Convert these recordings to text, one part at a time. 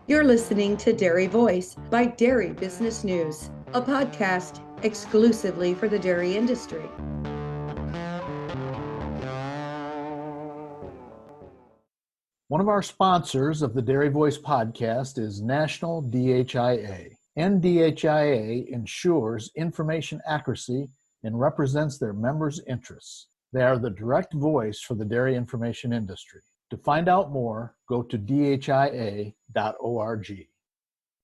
You're listening to Dairy Voice by Dairy Business News, a podcast exclusively for the dairy industry. One of our sponsors of the Dairy Voice podcast is National DHIA. NDHIA ensures information accuracy and represents their members' interests. They are the direct voice for the dairy information industry. To find out more, go to dhia.org.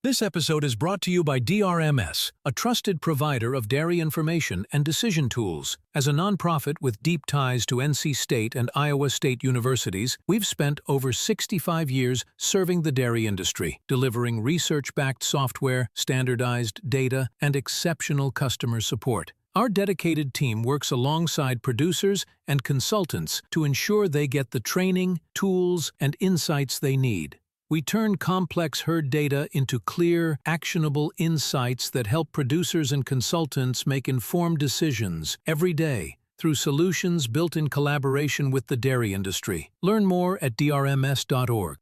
This episode is brought to you by DRMS, a trusted provider of dairy information and decision tools. As a nonprofit with deep ties to NC State and Iowa State universities, we've spent over 65 years serving the dairy industry, delivering research-backed software, standardized data, and exceptional customer support. Our dedicated team works alongside producers and consultants to ensure they get the training, tools, and insights they need. We turn complex herd data into clear, actionable insights that help producers and consultants make informed decisions every day through solutions built in collaboration with the dairy industry. Learn more at drms.org.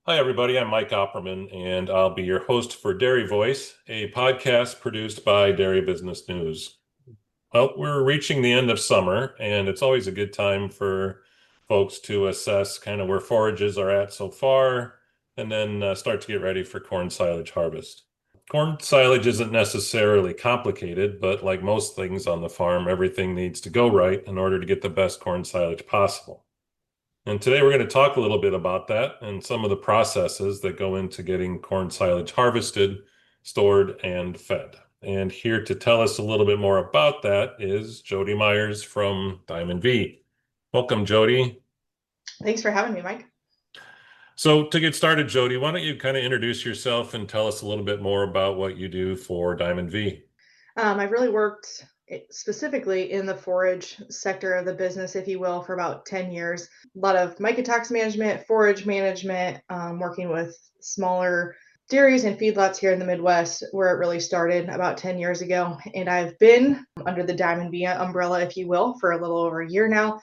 Hi, everybody. I'm Mike Opperman, and I'll be your host for Dairy Voice, a podcast produced by Dairy Business News. Well, we're reaching the end of summer, and it's always a good time for folks to assess kind of where forages are at so far, and then start to get ready for corn silage harvest. Corn silage isn't necessarily complicated, but like most things on the farm, everything needs to go right in order to get the best corn silage possible. And today we're going to talk a little bit about that and some of the processes that go into getting corn silage harvested, stored, and fed. And here to tell us a little bit more about that is Jodie Myers from Diamond V. Welcome, Jodie. Thanks for having me, Mike. So to get started, Jodie, why don't you kind of introduce yourself and tell us a little bit more about what you do for Diamond V? I've really worked specifically in the forage sector of the business, if you will, for about 10 years. A lot of mycotox management, forage management, working with smaller dairies and feedlots here in the Midwest, where it really started about 10 years ago. And I've been under the Diamond V umbrella, if you will, for a little over a year now.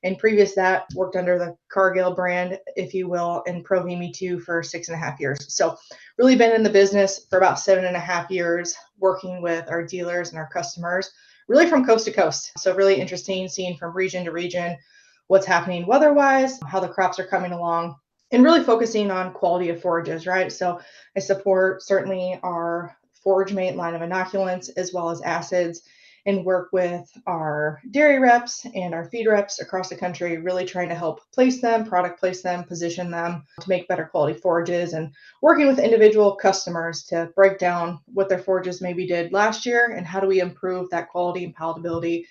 And previous to that, worked under the Cargill brand, if you will, and Pro VME2 for 6.5 years. So really been in the business for about 7.5 years, working with our dealers and our customers, really from coast to coast. So really interesting seeing from region to region what's happening weather-wise, how the crops are coming along, and really focusing on quality of forages, right? So I support certainly our Forage Mate line of inoculants as well as acids, and work with our dairy reps and our feed reps across the country, really trying to help place them, product place them, position them to make better quality forages, and working with individual customers to break down what their forages maybe did last year and how do we improve that quality and palatability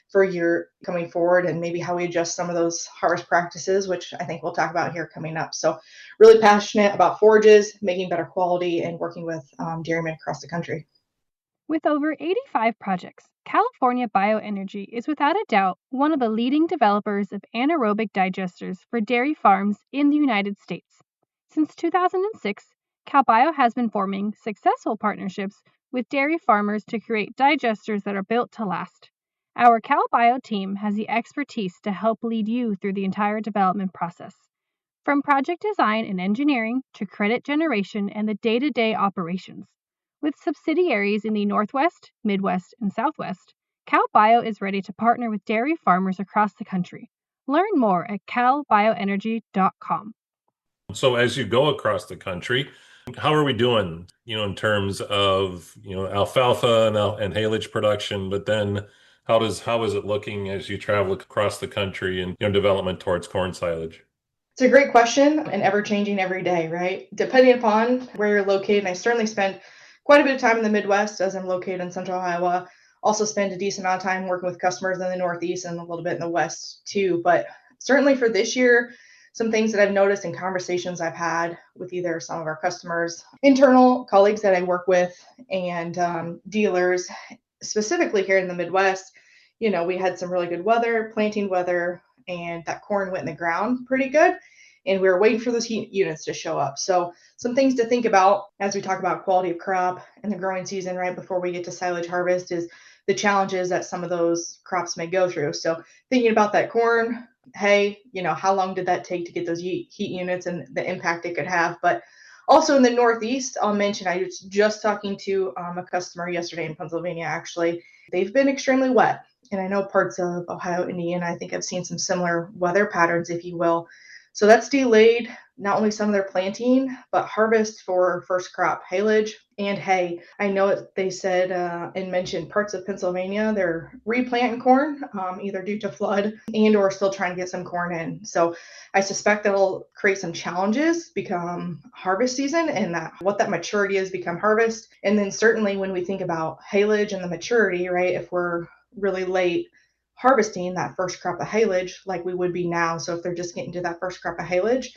for a year coming forward, and maybe how we adjust some of those harvest practices, which I think we'll talk about here coming up. So really passionate about forages, making better quality, and working with dairymen across the country. With over 85 projects, California Bioenergy is without a doubt one of the leading developers of anaerobic digesters for dairy farms in the United States. Since 2006, CalBio has been forming successful partnerships with dairy farmers to create digesters that are built to last. Our CalBio team has the expertise to help lead you through the entire development process. From project design and engineering to credit generation and the day-to-day operations. With subsidiaries in the Northwest, Midwest, and Southwest, CalBio is ready to partner with dairy farmers across the country. Learn more at calbioenergy.com. So as you go across the country, how are we doing, in terms of, alfalfa and haylage production, but then how is it looking as you travel across the country and, development towards corn silage? It's a great question and ever changing every day, right? Depending upon where you're located, I certainly spend quite a bit of time in the Midwest as I'm located in central Iowa. Also spend a decent amount of time working with customers in the Northeast and a little bit in the West too. But certainly for this year, some things that I've noticed in conversations I've had with either some of our customers, internal colleagues that I work with, and dealers, specifically here in the Midwest, we had some really good weather, planting weather, and that corn went in the ground pretty good. And we were waiting for those heat units to show up. So some things to think about as we talk about quality of crop and the growing season right before we get to silage harvest is the challenges that some of those crops may go through. So thinking about that corn, hey, how long did that take to get those heat units and the impact it could have? But Also in the Northeast, I'll mention, I was just talking to a customer yesterday in Pennsylvania, actually. They've been extremely wet. And I know parts of Ohio, Indiana, I think I've seen some similar weather patterns, if you will. So that's delayed not only some of their planting, but harvest for first crop haylage and hay. I know they said and mentioned parts of Pennsylvania, they're replanting corn, either due to flood and or still trying to get some corn in. So I suspect that'll create some challenges become harvest season, and that what that maturity is become harvest. And then certainly when we think about haylage and the maturity, right, if we're really late harvesting that first crop of haylage like we would be now. So if they're just getting to that first crop of haylage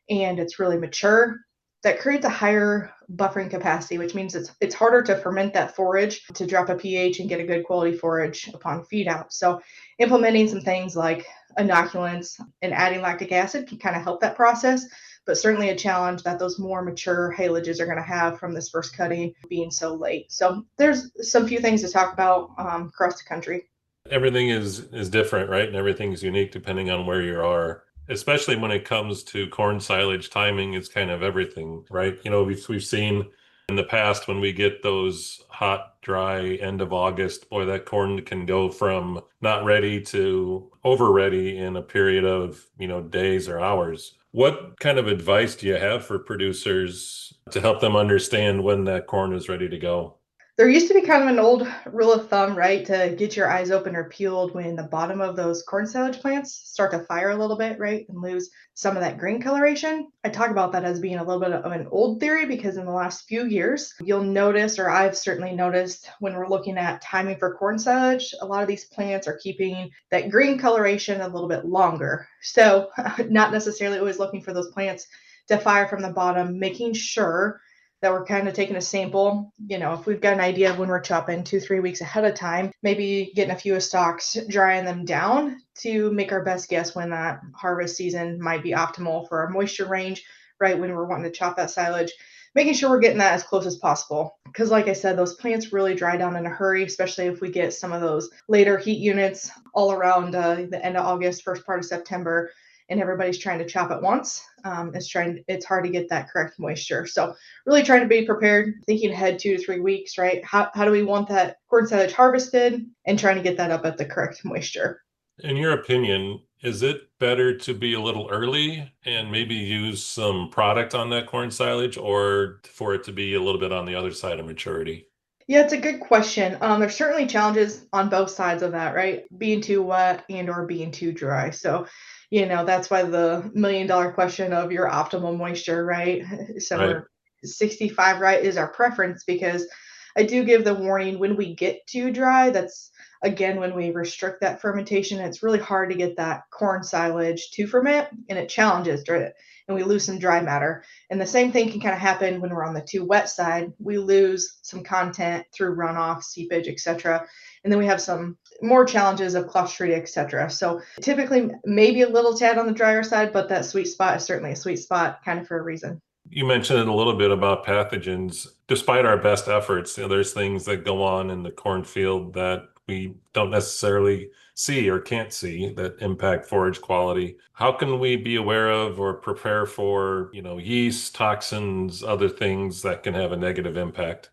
and it's really mature, that creates a higher buffering capacity, which means it's harder to ferment that forage to drop a pH and get a good quality forage upon feed out. So implementing some things like inoculants and adding lactic acid can kind of help that process, but certainly a challenge that those more mature haylages are going to have from this first cutting being so late. So there's some few things to talk about across the country. Everything is different, right? And everything's unique depending on where you are. Especially when it comes to corn silage, timing is kind of everything, right? We've seen in the past when we get those hot, dry end of August, boy, that corn can go from not ready to over ready in a period of, days or hours. What kind of advice do you have for producers to help them understand when that corn is ready to go? There used to be kind of an old rule of thumb, right, to get your eyes open or peeled when the bottom of those corn silage plants start to fire a little bit, right, and lose some of that green coloration. I talk about that as being a little bit of an old theory because in the last few years, you'll notice, or I've certainly noticed when we're looking at timing for corn silage, a lot of these plants are keeping that green coloration a little bit longer. So not necessarily always looking for those plants to fire from the bottom, making sure that we're kind of taking a sample. If we've got an idea of when we're chopping 2-3 weeks ahead of time, maybe getting a few stalks, drying them down to make our best guess when that harvest season might be optimal for our moisture range, right, when we're wanting to chop that silage, making sure we're getting that as close as possible. Because like I said, those plants really dry down in a hurry, especially if we get some of those later heat units all around the end of August, first part of September, and everybody's trying to chop at once. It's hard to get that correct moisture. So really trying to be prepared, thinking ahead 2 to 3 weeks, right? How do we want that corn silage harvested and trying to get that up at the correct moisture? In your opinion, is it better to be a little early and maybe use some product on that corn silage, or for it to be a little bit on the other side of maturity? Yeah, it's a good question. There's certainly challenges on both sides of that, right? Being too wet and or being too dry. So, that's why the $1 million question of your optimal moisture, right? Right. Somewhere 65, right, is our preference, because I do give the warning when we get too dry, that's again when we restrict that fermentation, it's really hard to get that corn silage to ferment and it challenges it and we lose some dry matter. And the same thing can kind of happen when we're on the too wet side. We lose some content through runoff, seepage, etc. And then we have some more challenges of Clostridia, etc. So typically maybe a little tad on the drier side, but that sweet spot is certainly a sweet spot kind of for a reason. You mentioned it a little bit about pathogens. Despite our best efforts, there's things that go on in the cornfield that we don't necessarily see or can't see that impact forage quality. How can we be aware of or prepare for, yeast, toxins, other things that can have a negative impact?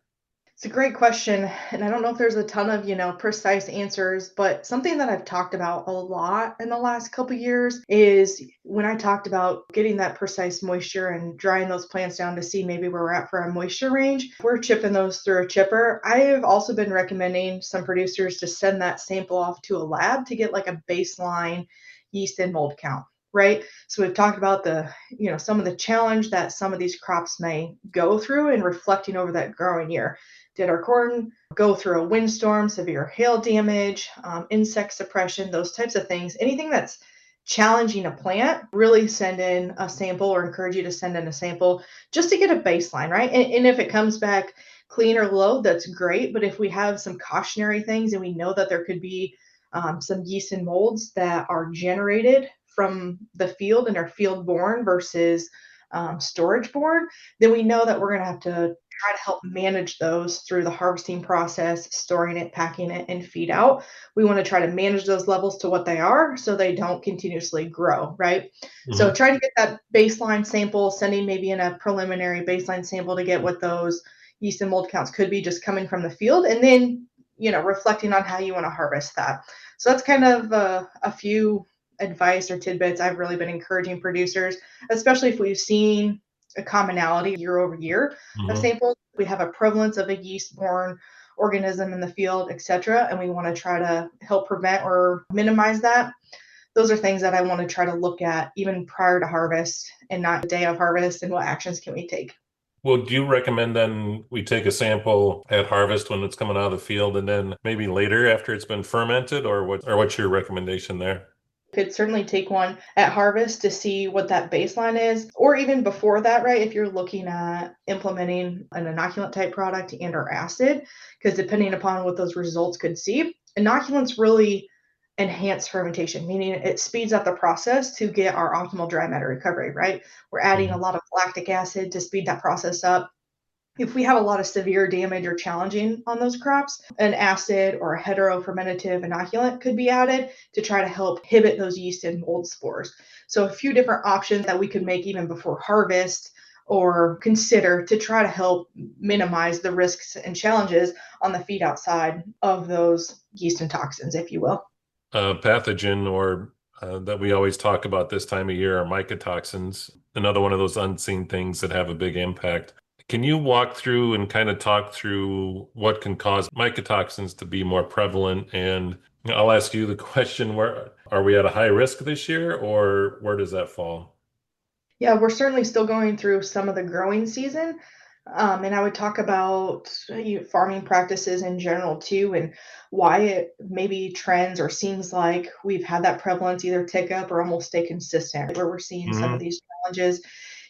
It's a great question. And I don't know if there's a ton of, precise answers, but something that I've talked about a lot in the last couple of years is when I talked about getting that precise moisture and drying those plants down to see maybe where we're at for our moisture range. If we're chipping those through a chipper, I have also been recommending some producers to send that sample off to a lab to get like a baseline yeast and mold count. Right. So we've talked about some of the challenge that some of these crops may go through in reflecting over that growing year. Did our corn go through a windstorm, severe hail damage, insect suppression, those types of things? Anything that's challenging a plant, really send in a sample or encourage you to send in a sample just to get a baseline, right? And if it comes back clean or low, that's great. But if we have some cautionary things and we know that there could be some yeast and molds that are generated from the field and are field borne versus storage borne, then we know that we're going to have to try to help manage those through the harvesting process, storing it, packing it, and feed out. We want to try to manage those levels to what they are so they don't continuously grow, right? So trying to get that baseline sample, sending maybe in a preliminary baseline sample to get what those yeast and mold counts could be just coming from the field, and then, reflecting on how you want to harvest that. So that's kind of a few advice or tidbits I've really been encouraging producers, especially if we've seen a commonality year over year of samples. We have a prevalence of a yeast-borne organism in the field, et cetera, and we want to try to help prevent or minimize that. Those are things that I want to try to look at even prior to harvest and not the day of harvest, and what actions can we take. Well, do you recommend then we take a sample at harvest when it's coming out of the field and then maybe later after it's been fermented, or what's your recommendation there? Could certainly take one at harvest to see what that baseline is, or even before that, right? If you're looking at implementing an inoculant type product and or acid, because depending upon what those results could see, inoculants really enhance fermentation, meaning it speeds up the process to get our optimal dry matter recovery, right? We're adding a lot of lactic acid to speed that process up. If we have a lot of severe damage or challenging on those crops, an acid or a heterofermentative inoculant could be added to try to help inhibit those yeast and mold spores. So a few different options that we could make even before harvest or consider to try to help minimize the risks and challenges on the feed outside of those yeast and toxins, if you will. Pathogen or that we always talk about this time of year are mycotoxins, another one of those unseen things that have a big impact. Can you walk through and kind of talk through what can cause mycotoxins to be more prevalent? And I'll ask you the question, where are we at a high risk this year, or where does that fall? Yeah, we're certainly still going through some of the growing season. And I would talk about farming practices in general too, and why it maybe trends or seems like we've had that prevalence either tick up or almost stay consistent, where we're seeing some of these challenges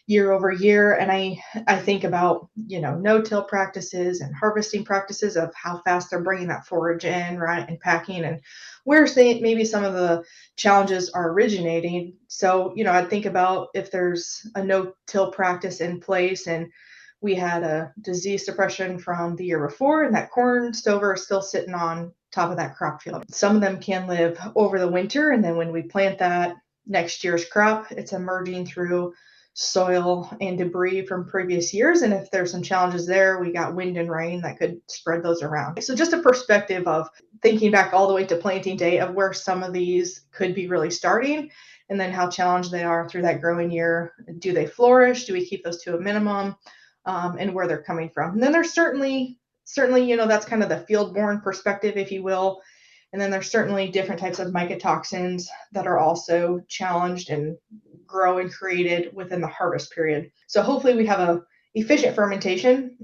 year over year. And I think about, no-till practices and harvesting practices of how fast they're bringing that forage in, right, and packing, and where maybe some of the challenges are originating. So, I think about if there's a no-till practice in place and we had a disease suppression from the year before, and that corn stover is still sitting on top of that crop field. Some of them can live over the winter, and then when we plant that next year's crop, it's emerging through soil and debris from previous years. And if there's some challenges there, we got wind and rain that could spread those around. So just a perspective of thinking back all the way to planting day of where some of these could be really starting, and then how challenged they are through that growing year. Do they flourish? Do we keep those to a minimum? And where they're coming from. And then there's certainly, that's kind of the field-borne perspective, if you will. And then there's certainly different types of mycotoxins that are also challenged and grow and created within the harvest period. So hopefully we have a efficient fermentation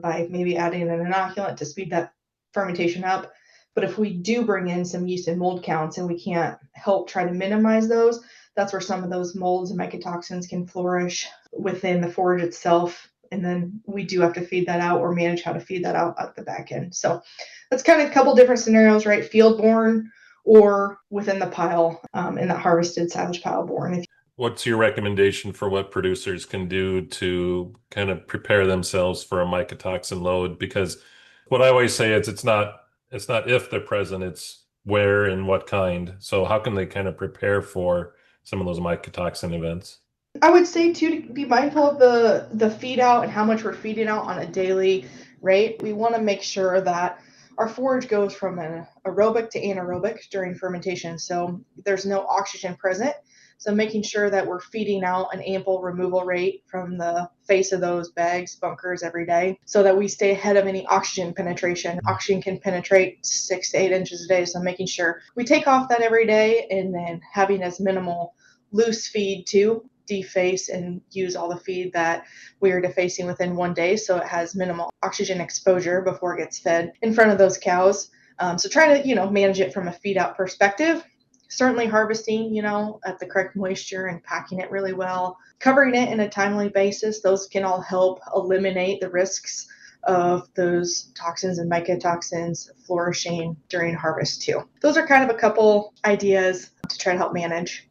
by maybe adding an inoculant to speed that fermentation up. But if we do bring in some yeast and mold counts and we can't help try to minimize those, that's where some of those molds and mycotoxins can flourish within the forage itself. And then we do have to feed that out or manage how to feed that out at the back end. So that's kind of a couple different scenarios, right? Field-borne or within the pile, in that harvested silage pile borne. What's your recommendation for what producers can do to kind of prepare themselves for a mycotoxin load? Because what I always say is it's not if they're present, it's where and what kind. So how can they kind of prepare for some of those mycotoxin events? I would say too, to be mindful of the feed out and how much we're feeding out on a daily rate. We want to make sure that our forage goes from an aerobic to anaerobic during fermentation. So there's no oxygen present. So making sure that we're feeding out an ample removal rate from the face of those bags, bunkers every day, so that we stay ahead of any oxygen penetration. Oxygen can penetrate 6 to 8 inches a day. So making sure we take off that every day, and then having as minimal loose feed too. Deface and use all the feed that we are defacing within 1 day, so it has minimal oxygen exposure before it gets fed in front of those cows. So try to manage it from a feed out perspective. Certainly harvesting at the correct moisture and packing it really well, covering it in a timely basis. Those can all help eliminate the risks of those toxins and mycotoxins flourishing during harvest too. Those are kind of a couple ideas to try to help manage.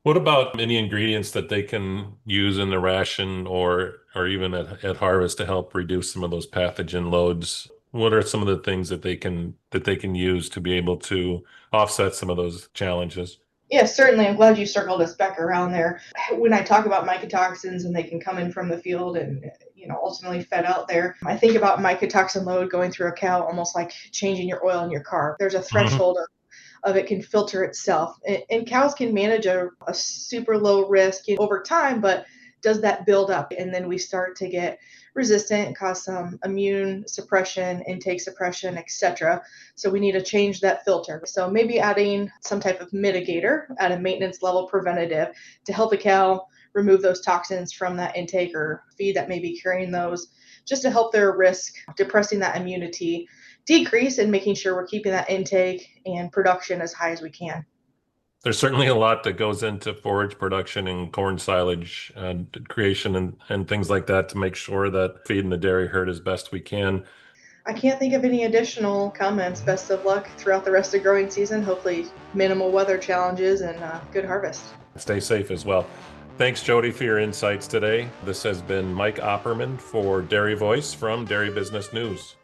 What about any ingredients that they can use in the ration or even at harvest to help reduce some of those pathogen loads? What are some of the things that they can use to be able to offset some of those challenges? Yeah, certainly. I'm glad you circled us back around there. When I talk about mycotoxins and they can come in from the field and ultimately fed out there, I think about mycotoxin load going through a cow almost like changing your oil in your car. There's a Mhm. threshold of it can filter itself. And cows can manage a super low risk over time, but does that build up? And then we start to get resistant, cause some immune suppression, intake suppression, etc. So we need to change that filter. So maybe adding some type of mitigator at a maintenance level preventative to help a cow remove those toxins from that intake or feed that may be carrying those, just to help their risk, depressing that immunity decrease and making sure we're keeping that intake and production as high as we can. There's certainly a lot that goes into forage production and corn silage creation and things like that to make sure that feeding the dairy herd as best we can. I can't think of any additional comments. Best of luck throughout the rest of growing season. Hopefully, minimal weather challenges and good harvest. Stay safe as well. Thanks, Jody, for your insights today. This has been Mike Opperman for Dairy Voice from Dairy Business News.